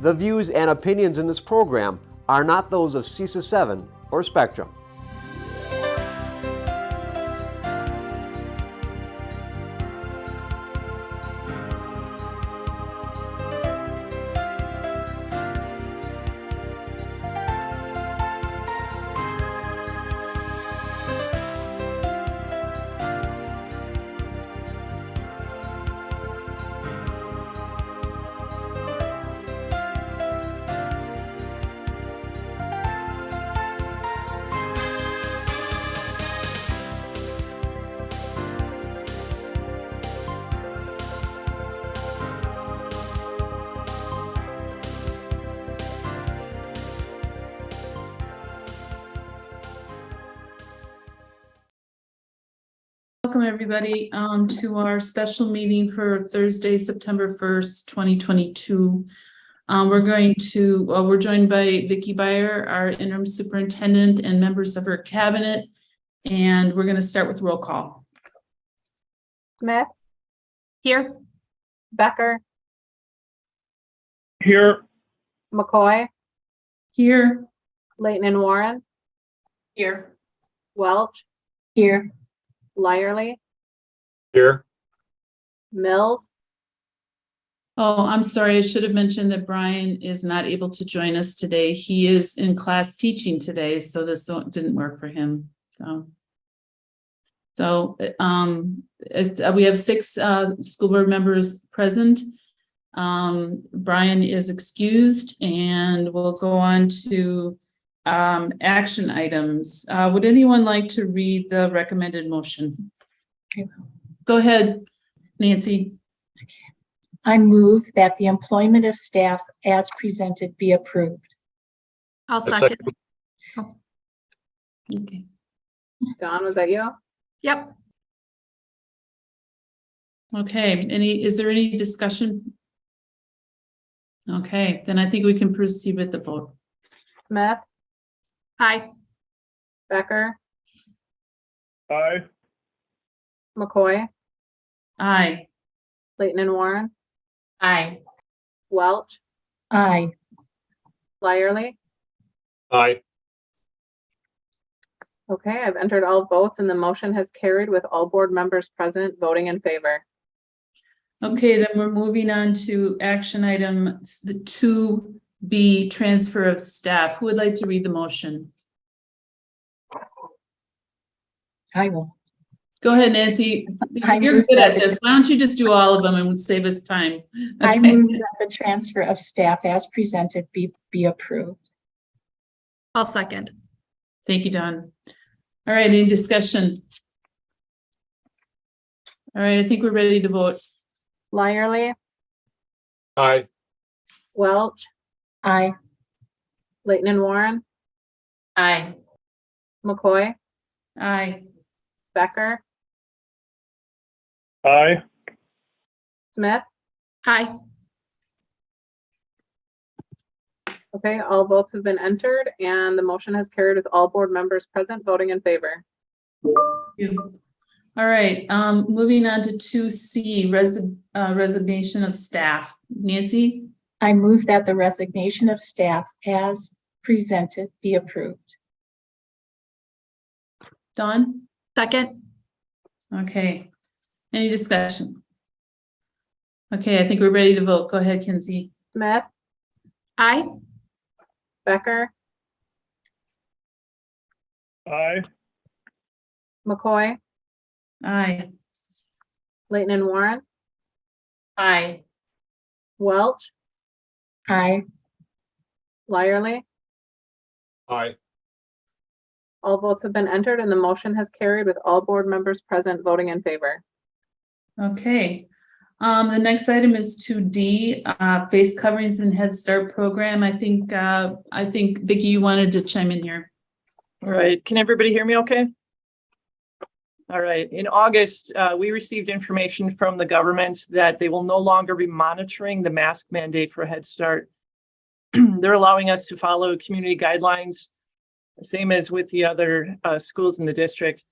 The views and opinions in this program are not those of CISA 7 or Spectrum. Welcome everybody to our special meeting for Thursday, September 1st, 2022. We're joined by Vicki Beyer, our interim superintendent, and members of her cabinet. And we're going to start with roll call. Smith. Here. Becker. Here. McCoy. Here. Leighton and Warren. Here. Welch. Here. Lyerly. Here. Mills. Oh, I'm sorry. I should have mentioned that Brian is not able to join us today. He is in class teaching today, so this didn't work for him. We have 6 school board members present. Brian is excused, and we'll go on to action items. Would anyone like to read the recommended motion? Okay. Go ahead, Nancy. I move that the employment of staff as presented be approved. I'll second. Okay. Dawn, was that you? Yep. Okay. Is there any discussion? Okay, then I think we can proceed with the vote. Smith. Aye. Becker. Aye. McCoy. Aye. Leighton and Warren. Aye. Welch. Aye. Lyerly. Aye. Okay, I've entered all votes and the motion has carried with all board members present voting in favor. Okay, then we're moving on to action item the 2B, transfer of staff. Who would like to read the motion? I will. Go ahead, Nancy. I You're move good at that this. Why don't you just do all of them and save us time? I Okay. move that the transfer of staff as presented be approved. I'll second. Thank you, Dawn. All right, any discussion? All right, I think we're ready to vote. Lyerly. Aye. Welch. Aye. Leighton and Warren. Aye. McCoy. Aye. Becker. Aye. Smith. Aye. Okay, all votes have been entered and the motion has carried with all board members present voting in favor. Thank you. All right, moving on to 2C, resignation of staff. Nancy? I move that the resignation of staff as presented be approved. Dawn? Second. Okay. Any discussion? Okay, I think we're ready to vote. Go ahead, Kinsey. Smith. Aye. Becker. Aye. McCoy. Aye. Leighton and Warren. Aye. Welch. Aye. Lyerly. Aye. All votes have been entered and the motion has carried with all board members present voting in favor. Okay. The next item is 2D, face coverings and Head Start program. I think Vicki, you wanted to chime in here. All right, can everybody hear me okay? All right, in August, we received information from the government that they will no longer be monitoring the mask mandate for Head Start. They're allowing us to follow community guidelines, same as with the other schools in the district.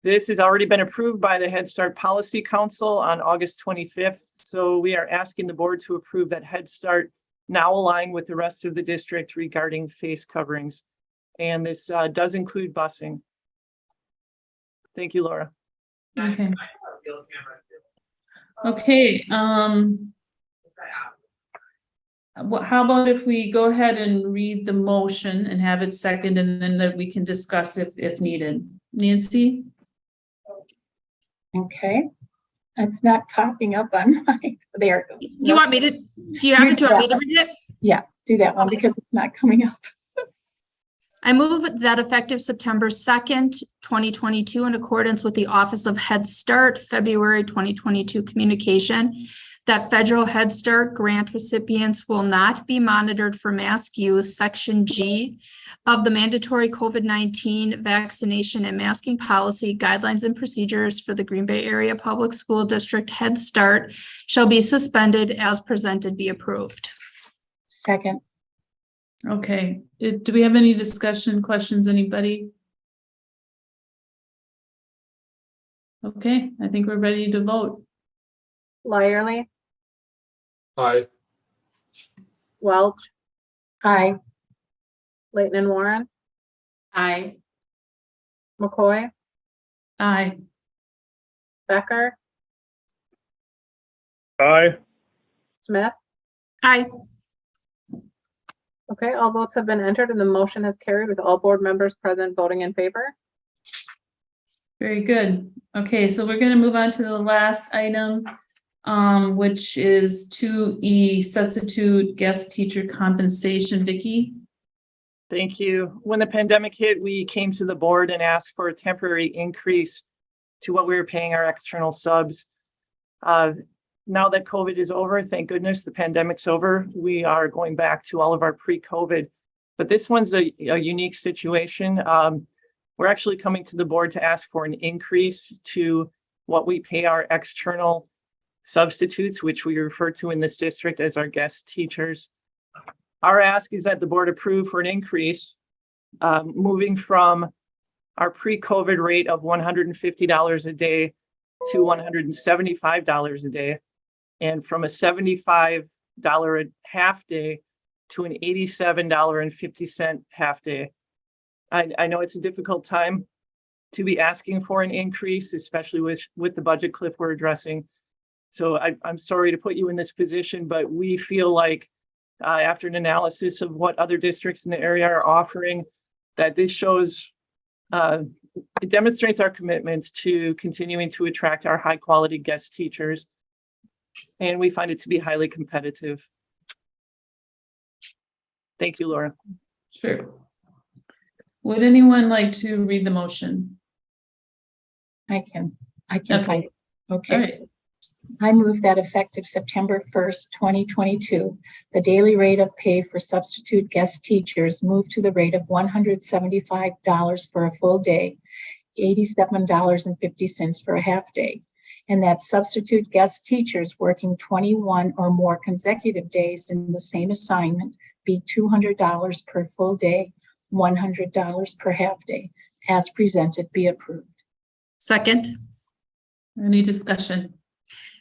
This has already been approved by the Head Start Policy Council on August 25th. So we are asking the board to approve that Head Start now align with the rest of the district regarding face coverings. And this does include busing. Thank you, Laura. Okay. Okay, how about if we go ahead and read the motion and have it second, and then that we can discuss if needed. Nancy? Okay. It's not popping up on my, there it goes. Do you want me to, do you have it? Do you want me to read it? Yeah, do that one because it's not coming up. I move that effective September 2nd, 2022, in accordance with the Office of Head Start, February 2022 communication, that federal Head Start grant recipients will not be monitored for mask use, Section G of the mandatory COVID-19 vaccination and masking policy guidelines and procedures for the Green Bay Area Public School District Head Start shall be suspended as presented be approved. Second. Okay, do we have any discussion, questions, anybody? Okay, I think we're ready to vote. Lyerly, Aye. Welch, Aye. Leighton and Warren, Aye. McCoy, Aye. Becker, Aye. Smith. Aye. Okay, all votes have been entered and the motion has carried with all board members present voting in favor. Very good. Okay, so we're going to move on to the last item, which is 2E, substitute guest teacher compensation. Vicky? Thank you. When the pandemic hit, we came to the board and asked for a temporary increase to what we were paying our external subs. Now that COVID is over, thank goodness the pandemic's over, we are going back to all of our pre-COVID. But this one's a unique situation. We're actually coming to the board to ask for an increase to what we pay our external substitutes, which we refer to in this district as our guest teachers. Our ask is that the board approve for an increase, moving from our pre-COVID rate of $150 a day to $175 a day, and from a $75 a half day to an $87.50 half day. I know it's a difficult time to be asking for an increase, especially with the budget cliff we're addressing. So I'm sorry to put you in this position, but we feel like after an analysis of what other districts in the area are offering, that this shows, it demonstrates our commitment to continuing to attract our high quality guest teachers. And we find it to be highly competitive. Thank you, Laura. Sure. Would anyone like to read the motion? I can. Okay. Okay. All right. I move that effective September 1st, 2022, the daily rate of pay for substitute guest teachers move to the rate of $175 for a full day, $87.50 for a half day, and that substitute guest teachers working 21 or more consecutive days in the same assignment be $200 per full day, $100 per half day, as presented be approved. Second. Any discussion?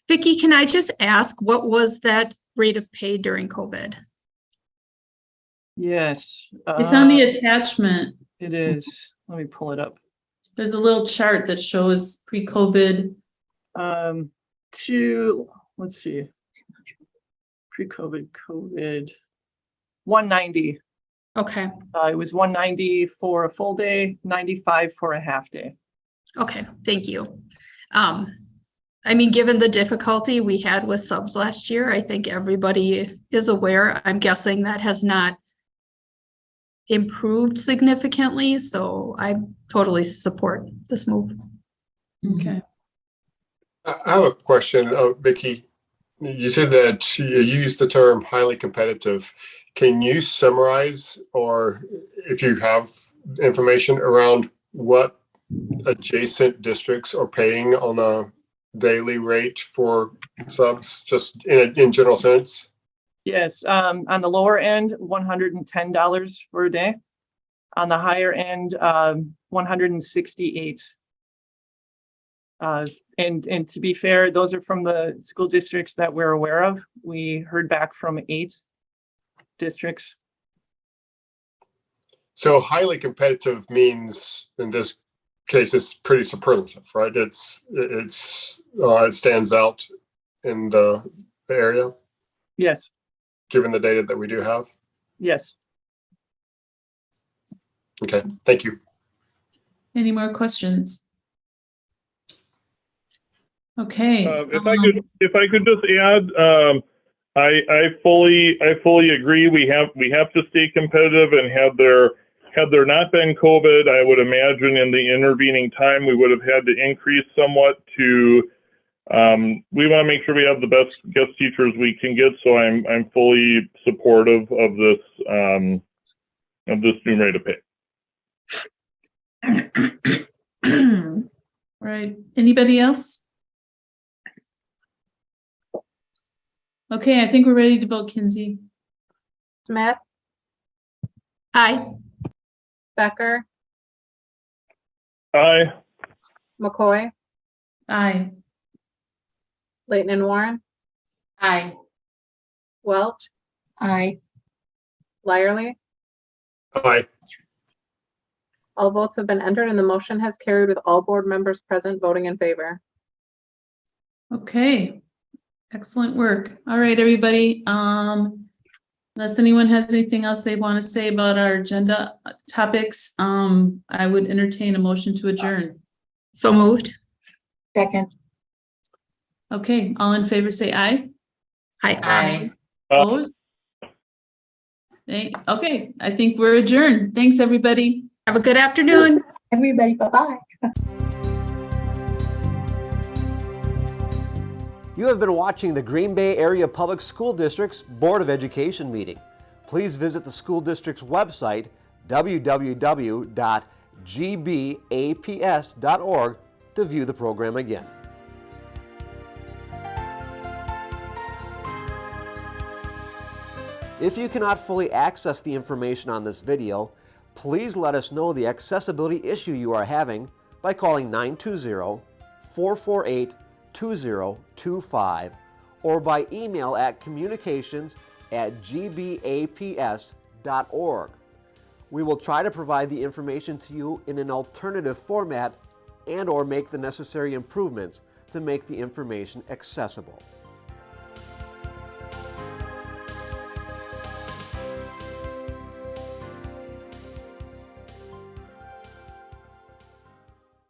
Vicky, can I just ask, what was that rate of pay during COVID? Yes. It's on the attachment. It is. Let me pull it up. There's a little chart that shows pre-COVID. Let's see. Pre-COVID, COVID, 190. Okay. It was 190 for a full day, 95 for a half day. Okay. Thank you. I mean, given the difficulty we had with subs last year, I think everybody is aware. I'm guessing that has not improved significantly, so I totally support this move. Okay. I have a question, Vicky. You said that you used the term highly competitive. Can you summarize, or if you have information around what adjacent districts are paying on a daily rate for subs, just in general sense? Yes, on the lower end, $110 for a day. On the higher end, $168. And to be fair, those are from the school districts that we're aware of. We heard back from 8 districts. So highly competitive means in this case it's pretty superlative, right? It stands out in the area, Yes, given the data that we do have. yes. Okay, thank you. Any more questions? Okay. If I could just add, I fully agree. We have to stay competitive, and had there not been COVID, I would imagine in the intervening time we would have had to increase somewhat to. We want to make sure we have the best guest teachers we can get. So I'm fully supportive of this new rate of pay. Right. Anybody else? Okay, I think we're ready to vote, Kinsey. Smith, Aye. Becker, Aye. McCoy, Aye. Leighton and Warren, Aye. Welch, Aye. Lyerly. Aye. All votes have been entered and the motion has carried with all board members present voting in favor. Okay. Excellent work. All right, everybody. Unless anyone has anything else they want to say about our agenda topics, I would entertain a motion to adjourn. So moved. Second. Okay, all in favor, say aye. Aye. Opposed? Okay, I think we're adjourned. Thanks, everybody. Have a good afternoon. Everybody, bye-bye. You have been watching the Green Bay Area Public School District's Board of Education meeting. Please visit the school district's website, www.gbaps.org, to view the program again. If you cannot fully access the information on this video, please let us know the accessibility issue you are having by calling 920-448-2025 or by email at communications@gbaps.org. We will try to provide the information to you in an alternative format and/or make the necessary improvements to make the information accessible.